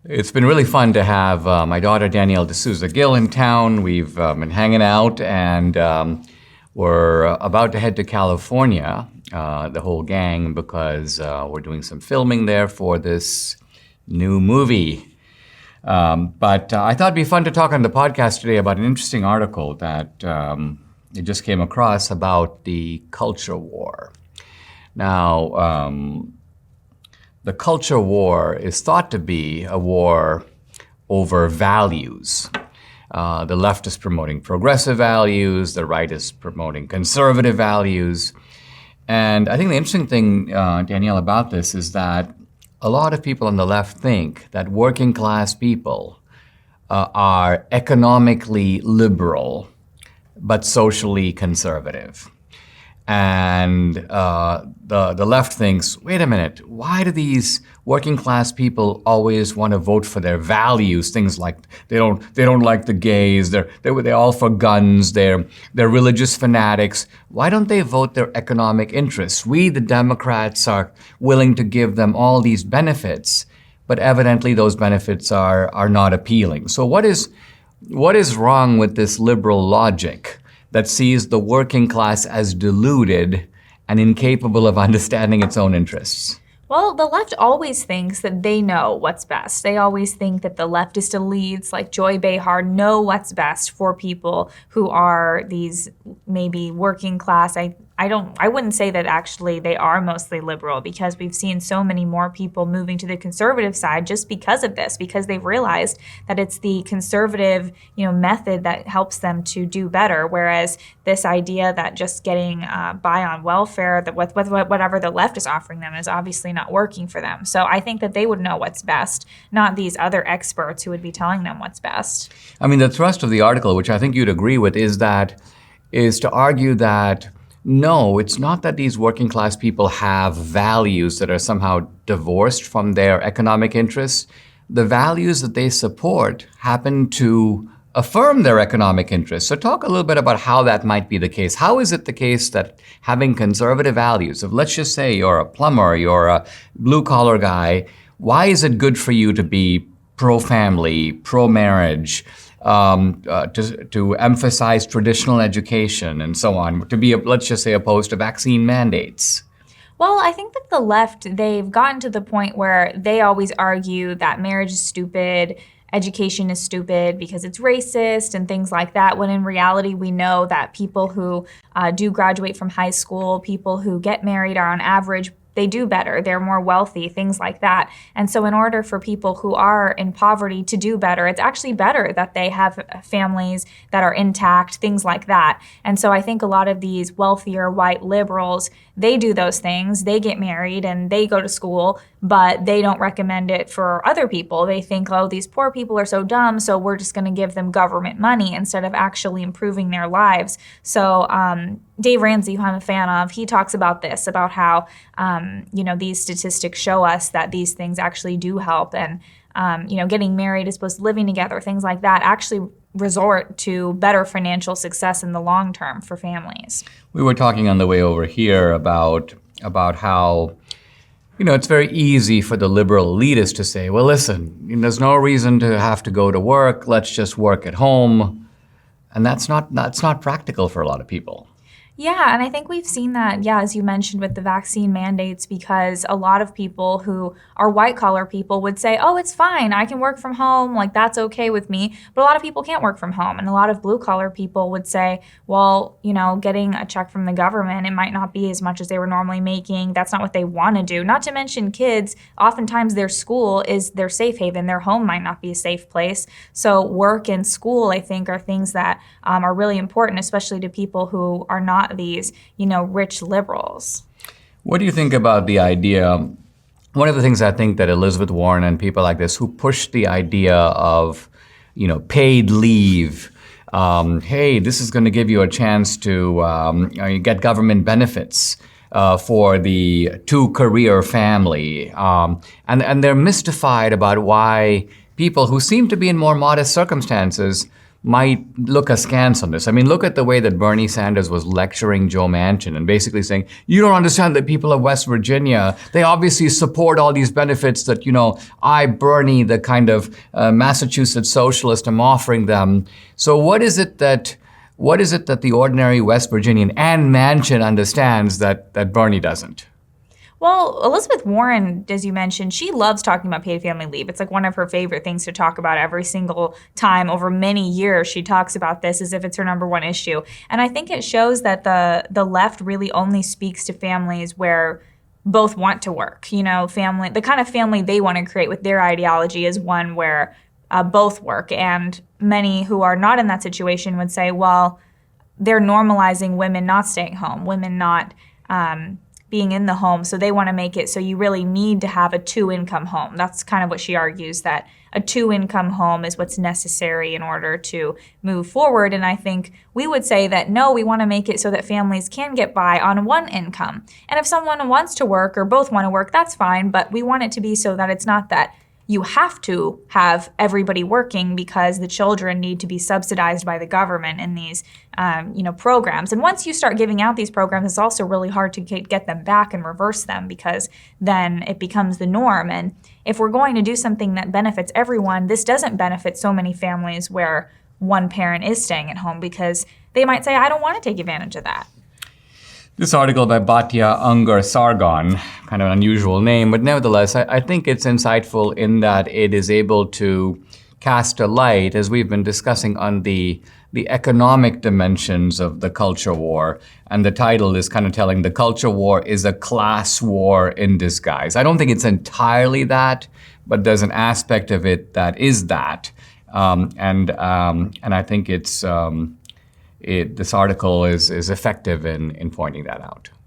It's been really fun to have my daughter Danielle D'Souza Gill in town. We've been hanging out, and we're about to head to California, the whole gang, because we're doing some filming there for this new movie. But I thought it'd be fun to talk on the podcast today about an interesting article that it just came across about the culture war. Now, the culture war is thought to be a war over values. The left is promoting progressive values, the right is promoting conservative values. And I think the interesting thing, Danielle, about this is that a lot of people on the left think that working class people are economically liberal, but socially conservative. And the left thinks, wait a minute, why do these working class people always want to vote for their values? Things like they don't like the gays, they're all for guns, they're religious fanatics. Why don't they vote their economic interests? We, the Democrats, are willing to give them all these benefits, but evidently those benefits are not appealing. So what is wrong with this liberal logic that sees the working class as deluded and incapable of understanding its own interests? Well, the left always thinks that they know what's best. They always think that the leftist elites like Joy Behar know what's best for people who are these maybe working class. I wouldn't say that actually they are mostly liberal, because we've seen so many more people moving to the conservative side just because of this, because they've realized that it's the conservative, method that helps them to do better. Whereas this idea that just getting by on welfare, that whatever the left is offering them, is obviously not working for them. So I think that they would know what's best, not these other experts who would be telling them what's best. I mean, the thrust of the article, which I think you'd agree with, is to argue that no, it's not that these working class people have values that are somehow divorced from their economic interests. The values that they support happen to affirm their economic interests. So talk a little bit about how that might be the case. How is it the case that having conservative values, if let's just say you're a plumber, you're a blue-collar guy, why is it good for you to be pro-family, pro-marriage, to emphasize traditional education and so on, to be, let's just say, opposed to vaccine mandates? Well, I think that the left, they've gotten to the point where they always argue that marriage is stupid, education is stupid because it's racist and things like that, when in reality we know that people who do graduate from high school, people who get married are on average, they do better, they're more wealthy, things like that. And so in order for people who are in poverty to do better, it's actually better that they have families that are intact, things like that. And so I think a lot of these wealthier white liberals, they do those things, they get married and they go to school, but they don't recommend it for other people. They think, oh, these poor people are so dumb, so we're just gonna give them government money instead of actually improving their lives. So Dave Ramsey, who I'm a fan of, he talks about this, about how, these statistics show us that these things actually do help. And, getting married as opposed to living together, things like that, actually resort to better financial success in the long term for families. We were talking on the way over here about how, it's very easy for the liberal elitists to say, well, listen, there's no reason to have to go to work. Let's just work at home. And that's not practical for a lot of people. Yeah, and I think we've seen that, as you mentioned, with the vaccine mandates, because a lot of people who are white-collar people would say, oh, it's fine, I can work from home, like that's okay with me. But a lot of people can't work from home. And a lot of blue-collar people would say, well, getting a check from the government, it might not be as much as they were normally making. That's not what they want to do. Not to mention kids, oftentimes their school is their safe haven. Their home might not be a safe place. So work and school, I think, are things that are really important, especially to people who are not these, rich liberals. What do you think about the idea? One of the things I think that Elizabeth Warren and people like this who push the idea of, paid leave. Hey, this is going to give you a chance to get government benefits for the two-career family. And they're mystified about why people who seem to be in more modest circumstances might look askance on this. I mean, look at the way that Bernie Sanders was lecturing Joe Manchin and basically saying, you don't understand the people of West Virginia. They obviously support all these benefits that, I, Bernie, the kind of Massachusetts socialist, am offering them. So what is it that the ordinary West Virginian and Manchin understands that Bernie doesn't? Well, Elizabeth Warren, as you mentioned, she loves talking about paid family leave. It's like one of her favorite things to talk about every single time. Over many years, she talks about this as if it's her number one issue. And I think it shows that the left really only speaks to families where both want to work. Family, the kind of family they want to create with their ideology is one where both work. And many who are not in that situation would say, well, they're normalizing women not staying home, women not being in the home, so they want to make it so you really need to have a two-income home. That's kind of what she argues, that a two-income home is what's necessary in order to move forward. And I think we would say that, no, we want to make it so that families can get by on one income. And if someone wants to work or both want to work, that's fine, but we want it to be so that it's not that you have to have everybody working because the children need to be subsidized by the government in these, programs. And once you start giving out these programs, it's also really hard to get them back and reverse them because then it becomes the norm. And if we're going to do something that benefits everyone, this doesn't benefit so many families where one parent is staying at home because they might say, I don't want to take advantage of that. This article by Bhatia Ungar Sargon, kind of an unusual name, but nevertheless, I think it's insightful in that it is able to cast a light, as we've been discussing, on the economic dimensions of the culture war. And the title is kind of telling the culture war is a class war in disguise. I don't think it's entirely that, but there's an aspect of it that is that. And I think this article is effective in pointing that out.